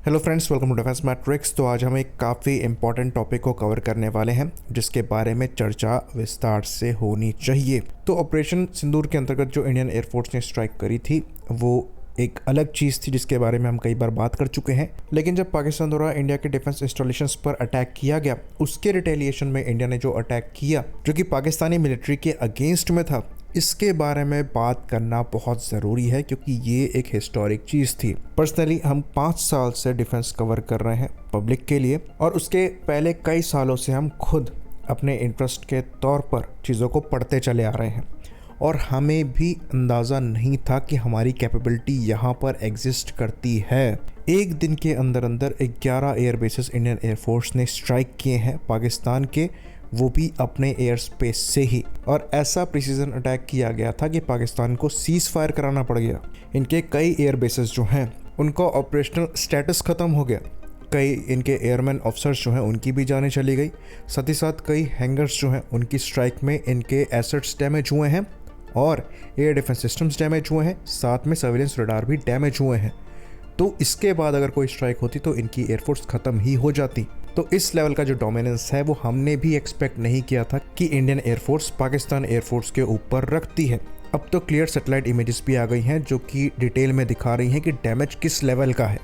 Hello friends, welcome to Defence Matrix. तो आज हम एक काफ़ी इंपॉर्टेंट टॉपिक को कवर करने वाले हैं जिसके बारे में चर्चा विस्तार से होनी चाहिए। तो ऑपरेशन सिंदूर के अंतर्गत जो इंडियन एयरफोर्स ने स्ट्राइक करी थी वो एक अलग चीज़ थी जिसके बारे में हम कई बार बात कर चुके हैं। लेकिन जब पाकिस्तान द्वारा इंडिया के डिफेंस इंस्टॉलेशंस पर अटैक किया गया, उसके रिटेलिएशन में इंडिया ने जो अटैक किया जो कि पाकिस्तानी मिलिट्री के अगेंस्ट में था, इसके बारे में बात करना बहुत ज़रूरी है क्योंकि ये एक हिस्टोरिक चीज़ थी। पर्सनली हम 5 साल से डिफेंस कवर कर रहे हैं पब्लिक के लिए, और उसके पहले कई सालों से हम खुद अपने इंटरेस्ट के तौर पर चीज़ों को पढ़ते चले आ रहे हैं, और हमें भी अंदाज़ा नहीं था कि हमारी कैपेबिलिटी यहाँ पर एग्जिस्ट करती है। एक दिन के अंदर अंदर 11 एयर बेसेस इंडियन एयरफोर्स ने स्ट्राइक किए हैं पाकिस्तान के, वो भी अपने एयर स्पेस से ही। और ऐसा प्रिसीजन अटैक किया गया था कि पाकिस्तान को सीज फायर कराना पड़ गया। इनके कई एयर बेसेस जो हैं उनका ऑपरेशनल स्टेटस ख़त्म हो गया। कई इनके एयरमैन ऑफिसर्स जो हैं उनकी भी जानें चली गई। साथ ही साथ कई हैंगर्स जो हैं उनकी स्ट्राइक में इनके एसेट्स डैमेज हुए हैं और एयर डिफेंस सिस्टम्स डैमेज हुए हैं, साथ में सर्विलेंस रडार भी डैमेज हुए हैं। तो इसके बाद अगर कोई स्ट्राइक होती तो इनकी एयरफोर्स ख़त्म ही हो जाती। तो इस लेवल का जो डोमिनेंस है वो हमने भी एक्सपेक्ट नहीं किया था कि इंडियन एयरफोर्स पाकिस्तान एयरफोर्स के ऊपर रखती है। अब तो क्लियर सैटेलाइट इमेजेस भी आ गई हैं जो कि डिटेल में दिखा रही हैं कि डैमेज किस लेवल का है।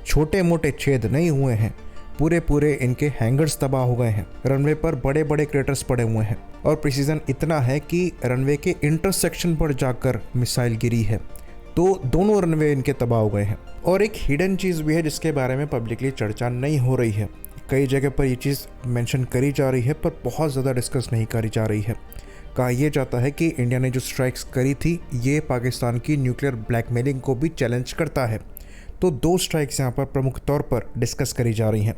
छोटे मोटे छेद नहीं हुए हैं, पूरे इनके हैंगर्स तबाह हो गए हैं। रनवे पर बड़े बड़े क्रेटर्स पड़े हुए हैं और प्रिसीजन इतना है कि रनवे के इंटरसेक्शन पर जाकर मिसाइल गिरी है, तो दोनों रनवे इनके तबाह हो गए हैं। और एक हिडन चीज़ भी है जिसके बारे में पब्लिकली चर्चा नहीं हो रही है। कई जगह पर ये चीज़ मेंशन करी जा रही है पर बहुत ज़्यादा डिस्कस नहीं करी जा रही है। कहा यह जाता है कि इंडिया ने जो स्ट्राइक्स करी थी ये पाकिस्तान की न्यूक्लियर ब्लैकमेलिंग को भी चैलेंज करता है। तो 2 स्ट्राइक्स यहाँ पर प्रमुख तौर पर डिस्कस करी जा रही हैं।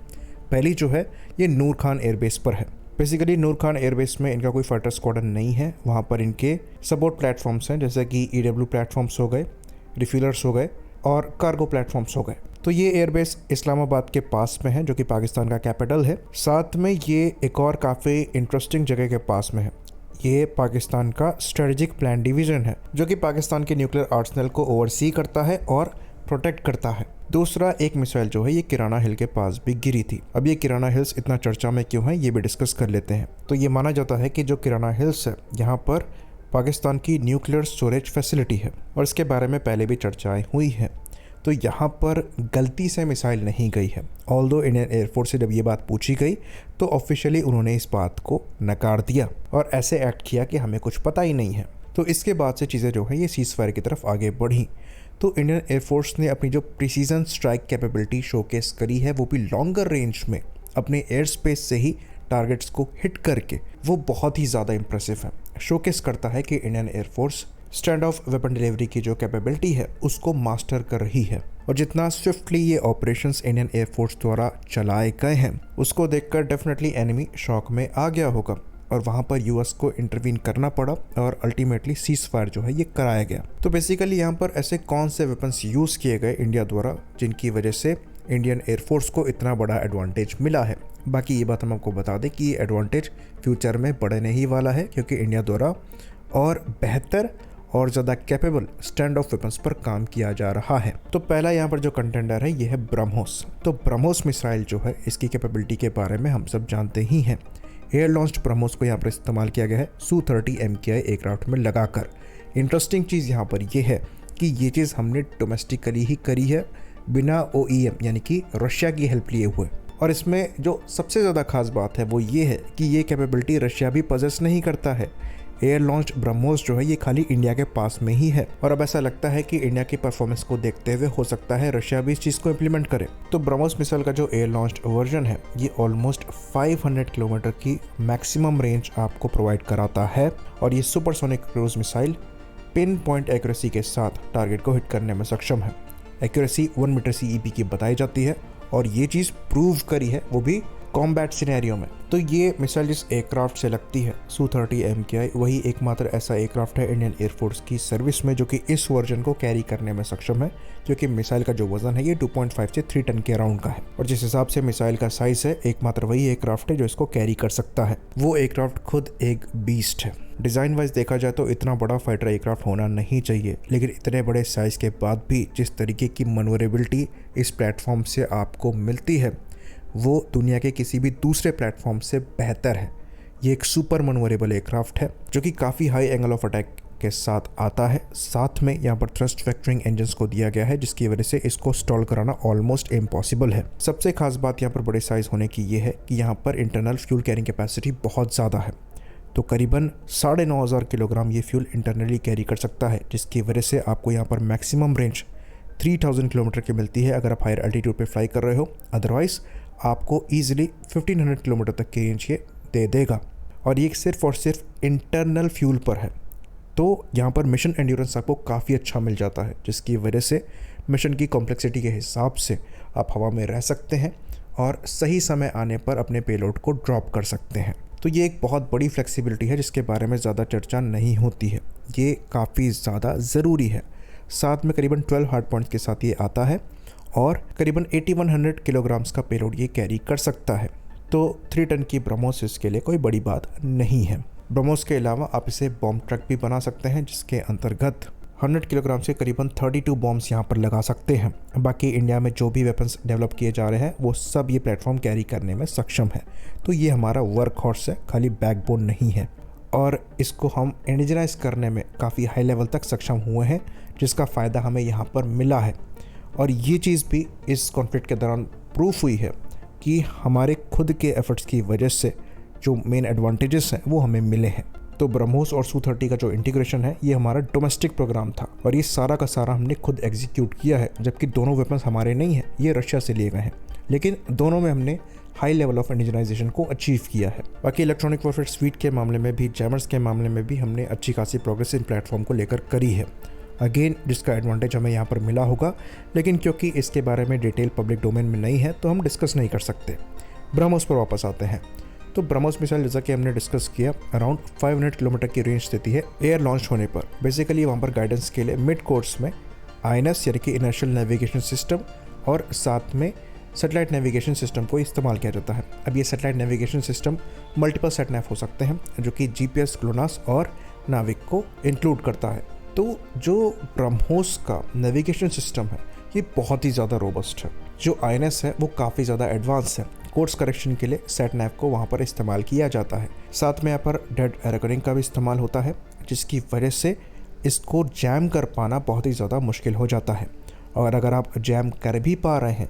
पहली जो है ये नूर खान एयरबेस पर है। बेसिकली नूर खान एयरबेस में इनका कोई फाइटर स्क्वाड्रन नहीं है। वहाँ पर इनके सपोर्ट प्लेटफॉर्म्स हैं जैसे कि EW प्लेटफॉर्म्स हो गए, रिफ्यूलर्स हो गए और कार्गो प्लेटफॉर्म्स हो गए। तो ये एयरबेस इस्लामाबाद के पास में है जो कि पाकिस्तान का कैपिटल है। साथ में ये एक और काफ़ी इंटरेस्टिंग जगह के पास में है। ये पाकिस्तान का स्ट्रेटेजिक प्लान डिवीज़न है जो कि पाकिस्तान के न्यूक्लियर आर्सेनल को ओवरसी करता है और प्रोटेक्ट करता है। दूसरा एक मिसाइल जो है ये किराना हिल के पास भी गिरी थी। अब ये किराना हिल्स इतना चर्चा में क्यों है ये भी डिस्कस कर लेते हैं। तो ये माना जाता है कि जो किराना हिल्स है यहाँ पर पाकिस्तान की न्यूक्लियर स्टोरेज फैसिलिटी है और इसके बारे में पहले भी चर्चाएं हुई हैं। तो यहाँ पर गलती से मिसाइल नहीं गई है। ऑल्दो इंडियन एयरफोर्स से जब ये बात पूछी गई तो ऑफिशियली उन्होंने इस बात को नकार दिया और ऐसे एक्ट किया कि हमें कुछ पता ही नहीं है। तो इसके बाद से चीज़ें जो है ये सीज फायर की तरफ आगे बढ़ी। तो इंडियन एयरफोर्स ने अपनी जो प्रिसीजन स्ट्राइक कैपेबिलिटी शोकेस करी है वो भी लॉन्गर रेंज में अपने एयर स्पेस से ही टारगेट्स को हिट करके, वो बहुत ही ज़्यादा इंप्रेसिव है। शोकेस करता है कि Indian air force stand of weapon delivery की जो कैपेबिलिटी है उसको मास्टर कर रही है। और जितना स्विफ्टली ये ऑपरेशंस इंडियन एयरफोर्स द्वारा चलाए गए हैं उसको देखकर डेफिनेटली एनिमी शॉक में आ गया होगा और वहाँ पर यूएस को इंटरवीन करना पड़ा और अल्टीमेटली सीज फायर जो है ये कराया गया। तो बेसिकली यहाँ पर ऐसे कौन से वेपन्स यूज़ किए गए इंडिया द्वारा जिनकी वजह से इंडियन एयरफोर्स को इतना बड़ा एडवांटेज मिला है। बाकी ये बात हम आपको बता दें कि ये एडवांटेज फ्यूचर में बढ़ने ही वाला है क्योंकि इंडिया द्वारा और बेहतर और ज़्यादा कैपेबल स्टैंड ऑफ वेपन्स पर काम किया जा रहा है। तो पहला यहाँ पर जो कंटेंडर है ये है ब्रह्मोस। तो ब्रह्मोस मिसाइल जो है इसकी कैपेबिलिटी के बारे में हम सब जानते ही हैं। एयर लॉन्च्ड ब्रह्मोस को यहाँ पर इस्तेमाल किया गया है Su-30 MKI एयरक्राफ्ट में लगाकर। इंटरेस्टिंग चीज़ यहाँ पर यह है कि ये चीज़ हमने डोमेस्टिकली ही करी है बिना OEM यानी कि रशिया की हेल्प लिए हुए। और इसमें जो सबसे ज़्यादा खास बात है वो ये है कि ये कैपेबिलिटी रशिया भी पजेस नहीं करता है। एयर लॉन्च ब्रह्मोस जो है ये खाली इंडिया के पास में ही है और अब ऐसा लगता है कि इंडिया की परफॉर्मेंस को देखते हुए हो सकता है रशिया भी इस चीज़ को इम्प्लीमेंट करे। तो ब्रह्मोस मिसाइल का जो एयर लॉन्च वर्जन है ये ऑलमोस्ट 500 किलोमीटर की मैक्सिमम रेंज आपको प्रोवाइड कराता है और ये supersonic cruise missile pin point accuracy के साथ टारगेट को हिट करने में सक्षम है। एक्यूरेसी 1 मीटर CEP की बताई जाती है और ये चीज़ प्रूव करी है वो भी कॉम्बैट सिनेरियो में। तो ये मिसाइल जिस एयरक्राफ्ट से लगती है Su-30 MKI वही एकमात्र ऐसा एयरक्राफ्ट है इंडियन एयरफोर्स की सर्विस में जो कि इस वर्जन को कैरी करने में सक्षम है, क्योंकि मिसाइल का जो वजन है ये 2.5 से 3 टन के अराउंड का है और जिस हिसाब से मिसाइल का साइज है एकमात्र वही एयरक्राफ्ट है जो इसको कैरी कर सकता है। वो एयरक्राफ्ट खुद एक बीस्ट है। डिज़ाइन वाइज देखा जाए तो इतना बड़ा फाइटर एयरक्राफ्ट होना नहीं चाहिए, लेकिन इतने बड़े साइज़ के बाद भी जिस तरीके की मनोवरेबिलिटी इस प्लेटफॉर्म से आपको मिलती है वो दुनिया के किसी भी दूसरे प्लेटफॉर्म से बेहतर है। ये एक सुपर मनोवरेबल एयरक्राफ्ट है जो कि काफ़ी हाई एंगल ऑफ अटैक के साथ आता है। साथ में यहाँ पर थ्रस्ट वेक्टरिंग इंजन्स को दिया गया है जिसकी वजह से इसको स्टॉल कराना ऑलमोस्ट इम्पॉसिबल है। सबसे खास बात यहाँ पर बड़े साइज़ होने की ये है कि यहाँ पर इंटरनल फ्यूल कैरिंग कैपेसिटी बहुत ज़्यादा है। तो करीबन 9,500 किलोग्राम ये फ्यूल इंटरनली कैरी कर सकता है, जिसकी वजह से आपको यहाँ पर मैक्सिमम रेंज 3000 किलोमीटर की मिलती है अगर आप हायर एल्टीट्यूड पे फ्लाई कर रहे हो। अदरवाइज़ आपको ईजिली 1500 किलोमीटर तक की रेंज ये दे देगा, और ये सिर्फ और सिर्फ इंटरनल फ्यूल पर है। तो यहाँ पर मिशन एंड्योरेंस आपको काफ़ी अच्छा मिल जाता है, जिसकी वजह से मिशन की कॉम्प्लेक्सिटी के हिसाब से आप हवा में रह सकते हैं और सही समय आने पर अपने पेलोड को ड्रॉप कर सकते हैं। तो ये एक बहुत बड़ी फ्लेक्सिबिलिटी है जिसके बारे में ज़्यादा चर्चा नहीं होती है, ये काफ़ी ज़्यादा ज़रूरी है। साथ में करीबन 12 हार्ड पॉइंट्स के साथ ये आता है और करीबन 8100 किलोग्राम्स का पेलोड ये कैरी कर सकता है। तो 3 टन की ब्रह्मोस इसके लिए कोई बड़ी बात नहीं है। ब्रह्मोस के अलावा आप इसे बॉम्ब ट्रक भी बना सकते हैं, जिसके अंतर्गत 100 किलोग्राम से करीबन 32 बॉम्ब्स यहाँ पर लगा सकते हैं। बाकी इंडिया में जो भी वेपन्स डेवलप किए जा रहे हैं वो सब ये प्लेटफॉर्म कैरी करने में सक्षम है। तो ये हमारा वर्क हॉर्स है, खाली बैकबोन नहीं है, और इसको हम इंडिजनाइज करने में काफ़ी हाई लेवल तक सक्षम हुए हैं, जिसका फ़ायदा हमें यहाँ पर मिला है। और ये चीज़ भी इस कॉन्फ्लिक्ट के दौरान प्रूफ हुई है कि हमारे खुद के एफर्ट्स की वजह से जो मेन एडवांटेजेस हैं वो हमें मिले हैं। तो ब्रह्मोस और सू-30 का जो इंटीग्रेशन है ये हमारा डोमेस्टिक प्रोग्राम था और ये सारा का सारा हमने खुद एग्जीक्यूट किया है, जबकि दोनों वेपन्स हमारे नहीं हैं, ये रशिया से लिए गए हैं, लेकिन दोनों में हमने हाई लेवल ऑफ इंडिजनाइजेशन को अचीव किया है। बाकी इलेक्ट्रॉनिक वॉरफेयर स्वीट के मामले में भी, जैमर्स के मामले में भी हमने अच्छी खासी प्रोग्रेस इन प्लेटफॉर्म को लेकर करी है। अगेन जिसका एडवांटेज हमें यहाँ पर मिला होगा, लेकिन क्योंकि इसके बारे में डिटेल पब्लिक डोमेन में नहीं है तो हम डिस्कस नहीं कर सकते। ब्रह्मोस पर वापस आते हैं। तो ब्रह्मोस मिसाइल जैसा कि हमने डिस्कस किया अराउंड 500 किलोमीटर की रेंज देती है एयर लॉन्च होने पर। बेसिकली वहाँ पर गाइडेंस के लिए मिड कोर्स में INS यानी कि इनर्शियल नेविगेशन सिस्टम और साथ में सैटेलाइट नेविगेशन सिस्टम को इस्तेमाल किया जाता है। अब ये सैटेलाइट नेविगेशन सिस्टम मल्टीपल सैटनैव हो सकते हैं जो कि GPS, ग्लोनास और नाविक को इंक्लूड करता है। तो जो ब्रह्मोस का नेविगेशन सिस्टम है ये बहुत ही ज़्यादा रोबस्ट है। जो INS है वो काफ़ी ज़्यादा एडवांस है। कोर्स करेक्शन के लिए सैटनैव को वहाँ पर इस्तेमाल किया जाता है। साथ में यहाँ पर डेड रेकॉर्डिंग का भी इस्तेमाल होता है, जिसकी वजह से इसको जैम कर पाना बहुत ही ज़्यादा मुश्किल हो जाता है। और अगर आप जैम कर भी पा रहे हैं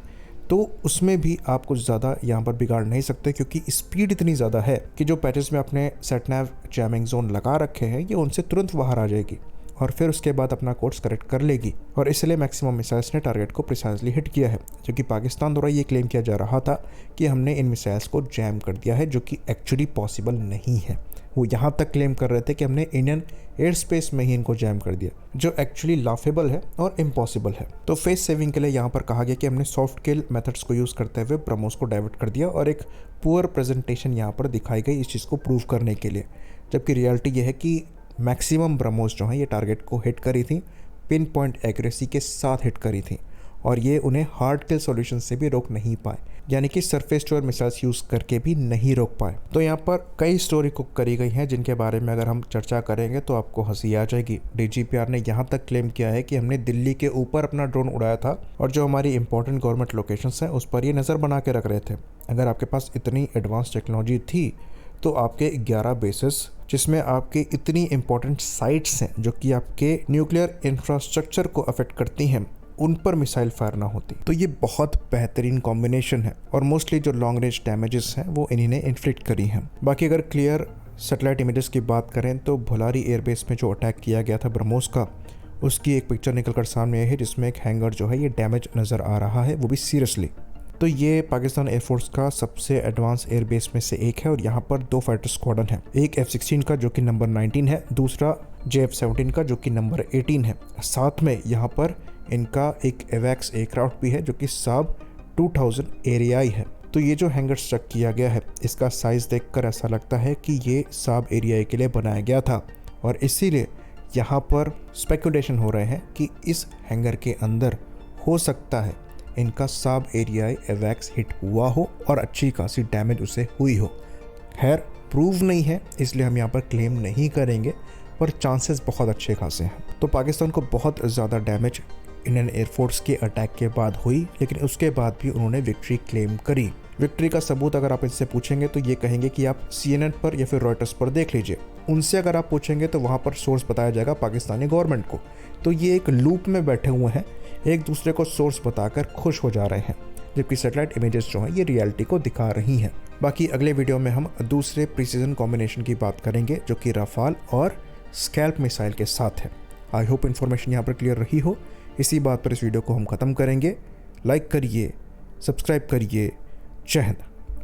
तो उसमें भी आप कुछ ज़्यादा यहाँ पर बिगाड़ नहीं सकते, क्योंकि स्पीड इतनी ज़्यादा है कि जो पैचेस में अपने सैटनैव जैमिंग जोन लगा रखे हैं ये उनसे तुरंत बाहर आ जाएगी और फिर उसके बाद अपना कोर्स करेक्ट कर लेगी। और इसलिए मैक्सिमम मिसाइल्स ने टारगेट को प्रिसाइजली हिट किया है, जो कि पाकिस्तान द्वारा ये क्लेम किया जा रहा था कि हमने इन मिसाइल्स को जैम कर दिया है, जो कि एक्चुअली पॉसिबल नहीं है। वो यहाँ तक क्लेम कर रहे थे कि हमने इंडियन एयर स्पेस में ही इनको जैम कर दिया, जो एक्चुअली लाफेबल है और इम्पॉसिबल है। तो फेस सेविंग के लिए यहाँ पर कहा गया कि हमने सॉफ्ट किल मेथड्स को यूज़ करते हुए ब्रह्मोस को डाइवर्ट कर दिया और एक पुअर प्रेजेंटेशन यहाँ पर दिखाई गई इस चीज़ को प्रूव करने के लिए, जबकि रियलिटी ये है कि मैक्सिमम ब्रह्मोस जो हैं ये टारगेट को हिट करी थी, पिन पॉइंट एक्यूरेसी के साथ हिट करी थी, और ये उन्हें हार्ड किल सॉल्यूशन से भी रोक नहीं पाए, यानी कि surface to air missiles use करके भी नहीं रोक पाए। तो यहाँ पर कई स्टोरी कुक करी गई हैं जिनके बारे में अगर हम चर्चा करेंगे तो आपको हंसी आ जाएगी। DGPR ने यहाँ तक क्लेम किया है कि हमने दिल्ली के ऊपर अपना ड्रोन उड़ाया था और जो हमारी इंपॉर्टेंट गवर्नमेंट लोकेशंस हैं उस पर ये नज़र बना के रख रहे थे। अगर आपके पास इतनी एडवांस टेक्नोलॉजी थी तो आपके 11 बेसिस, जिसमें आपके इतनी इंपॉर्टेंट साइट्स हैं जो कि आपके न्यूक्लियर इंफ्रास्ट्रक्चर को अफेक्ट करती हैं, उन पर मिसाइल फायर ना होती। तो ये बहुत बेहतरीन कॉम्बिनेशन है और मोस्टली जो लॉन्ग रेंज डैमेजेस हैं वो इन्हीं ने इन्फ्लिक्ट करी हैं। बाकी अगर क्लियर सैटेलाइट इमेजेस की बात करें तो भुलारी एयरबेस में जो अटैक किया गया था ब्रह्मोस का, उसकी एक पिक्चर निकल कर सामने आई है जिसमें एक हैंगर जो है ये डैमेज नज़र आ रहा है, वो भी सीरियसली। तो ये पाकिस्तान एयरफोर्स का सबसे एडवांस एयरबेस में से एक है और यहाँ पर 2 फाइटर स्क्वाड्रन है, एक F-16 का जो कि नंबर 19 है, दूसरा JF-17 का जो कि नंबर 18 है। साथ में यहाँ पर इनका एक एवैक्स एयरक्राफ्ट भी है जो कि साब 2000 एरियाई है। तो ये जो हैंगर स्ट्रक किया गया है इसका साइज़ देखकर ऐसा लगता है कि ये साब एरियाई के लिए बनाया गया था और इसीलिए यहाँ पर स्पेकुलेशन हो रहे हैं कि इस हैंगर के अंदर हो सकता है इनका साब एरियाई एवैक्स हिट हुआ हो और अच्छी खासी डैमेज उसे हुई हो, खैर प्रूव नहीं है इसलिए हम यहाँ पर क्लेम नहीं करेंगे, पर चांसेस बहुत अच्छे खासे हैं। तो पाकिस्तान को बहुत ज़्यादा डैमेज इंडियन एयरफोर्स के अटैक के बाद हुई, लेकिन उसके बाद भी उन्होंने विक्ट्री क्लेम करी। विक्ट्री का सबूत अगर आप इनसे पूछेंगे तो ये कहेंगे कि आप CNN पर या फिर रॉयटर्स पर देख लीजिए। उनसे अगर आप पूछेंगे तो वहाँ पर सोर्स बताया जाएगा पाकिस्तानी गवर्नमेंट को। तो ये एक लूप में बैठे हुए हैं, एक दूसरे को सोर्स बताकर खुश हो जा रहे हैं, जबकि सैटेलाइट इमेजेस जो हैं ये रियलिटी को दिखा रही हैं। बाकी अगले वीडियो में हम दूसरे प्रिसीजन कॉम्बिनेशन की बात करेंगे जो कि राफाल और स्कैल्प मिसाइल के साथ है। आई होप इन्फॉर्मेशन यहाँ पर क्लियर रही हो। इसी बात पर इस वीडियो को हम ख़त्म करेंगे। लाइक करिए, सब्सक्राइब करिए। जय हिंद।